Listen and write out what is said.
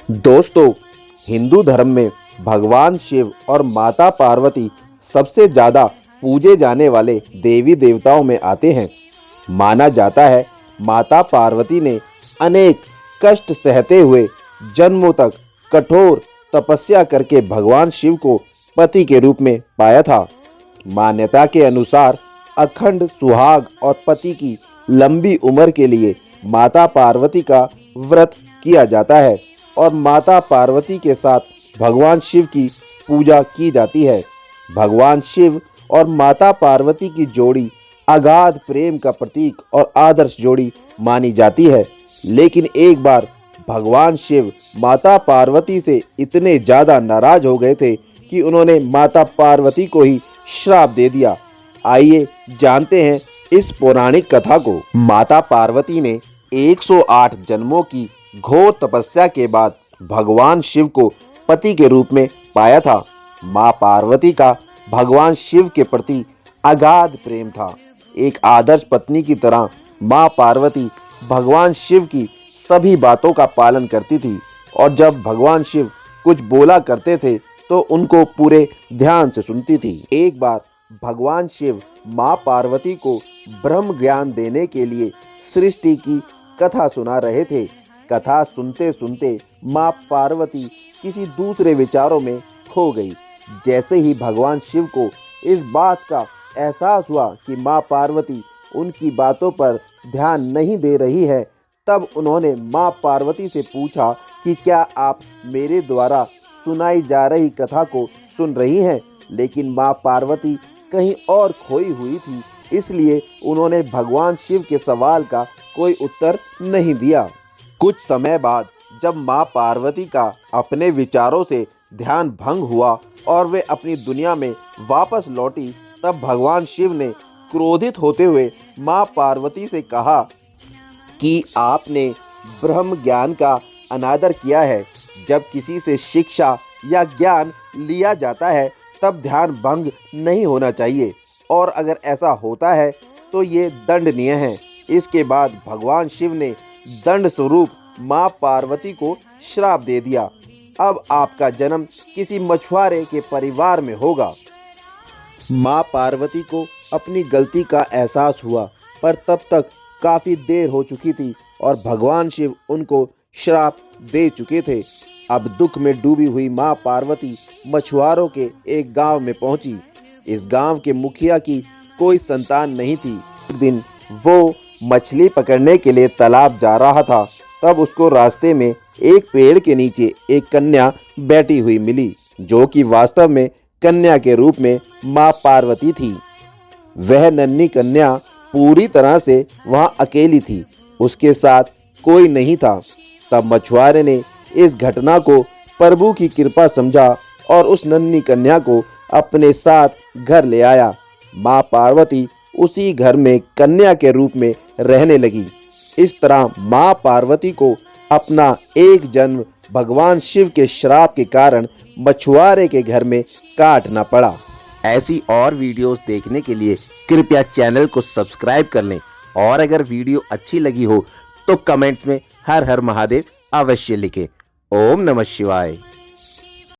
दोस्तों, हिंदू धर्म में भगवान शिव और माता पार्वती सबसे ज़्यादा पूजे जाने वाले देवी देवताओं में आते हैं। माना जाता है माता पार्वती ने अनेक कष्ट सहते हुए जन्मों तक कठोर तपस्या करके भगवान शिव को पति के रूप में पाया था। मान्यता के अनुसार अखंड सुहाग और पति की लंबी उम्र के लिए माता पार्वती का व्रत किया जाता है और माता पार्वती के साथ भगवान शिव की पूजा की जाती है। भगवान शिव और माता पार्वती की जोड़ी अगाध प्रेम का प्रतीक और आदर्श जोड़ी मानी जाती है। लेकिन एक बार भगवान शिव माता पार्वती से इतने ज़्यादा नाराज हो गए थे कि उन्होंने माता पार्वती को ही श्राप दे दिया। आइए जानते हैं इस पौराणिक कथा को। माता पार्वती ने 108 जन्मों की घोर तपस्या के बाद भगवान शिव को पति के रूप में पाया था। मां पार्वती का भगवान शिव के प्रति अगाध प्रेम था। एक आदर्श पत्नी की तरह मां पार्वती भगवान शिव की सभी बातों का पालन करती थी और जब भगवान शिव कुछ बोला करते थे तो उनको पूरे ध्यान से सुनती थी। एक बार भगवान शिव मां पार्वती को ब्रह्म ज्ञान देने के लिए सृष्टि की कथा सुना रहे थे। कथा सुनते सुनते मां पार्वती किसी दूसरे विचारों में खो गई। जैसे ही भगवान शिव को इस बात का एहसास हुआ कि मां पार्वती उनकी बातों पर ध्यान नहीं दे रही है, तब उन्होंने मां पार्वती से पूछा कि क्या आप मेरे द्वारा सुनाई जा रही कथा को सुन रही हैं? लेकिन मां पार्वती कहीं और खोई हुई थी, इसलिए उन्होंने भगवान शिव के सवाल का कोई उत्तर नहीं दिया। कुछ समय बाद जब मां पार्वती का अपने विचारों से ध्यान भंग हुआ और वे अपनी दुनिया में वापस लौटी, तब भगवान शिव ने क्रोधित होते हुए मां पार्वती से कहा कि आपने ब्रह्म ज्ञान का अनादर किया है। जब किसी से शिक्षा या ज्ञान लिया जाता है तब ध्यान भंग नहीं होना चाहिए और अगर ऐसा होता है तो ये दंडनीय है। इसके बाद भगवान शिव ने दंड स्वरूप मां पार्वती को श्राप दे दिया। अब आपका जन्म किसी मछुआरे के परिवार में होगा। मां पार्वती को अपनी गलती का एहसास हुआ, पर तब तक काफ़ी देर हो चुकी थी और भगवान शिव उनको श्राप दे चुके थे। अब दुख में डूबी हुई मां पार्वती मछुआरों के एक गांव में पहुंची। इस गांव के मुखिया की कोई संतान नहीं थी। एक दिन वो मछली पकड़ने के लिए तालाब जा रहा था, तब उसको रास्ते में एक पेड़ के नीचे एक कन्या बैठी हुई मिली, जो कि वास्तव में कन्या के रूप में मां पार्वती थी। वह नन्ही कन्या पूरी तरह से वहां अकेली थी, उसके साथ कोई नहीं था। तब मछुआरे ने इस घटना को प्रभु की कृपा समझा और उस नन्ही कन्या को अपने साथ घर ले आया। मां पार्वती उसी घर में कन्या के रूप में रहने लगी। इस तरह मां पार्वती को अपना एक जन्म भगवान शिव के श्राप के कारण मछुआरे के घर में काटना पड़ा। ऐसी और वीडियोस देखने के लिए कृपया चैनल को सब्सक्राइब कर लें और अगर वीडियो अच्छी लगी हो तो कमेंट्स में हर हर महादेव अवश्य लिखें। ओम नमः शिवाय।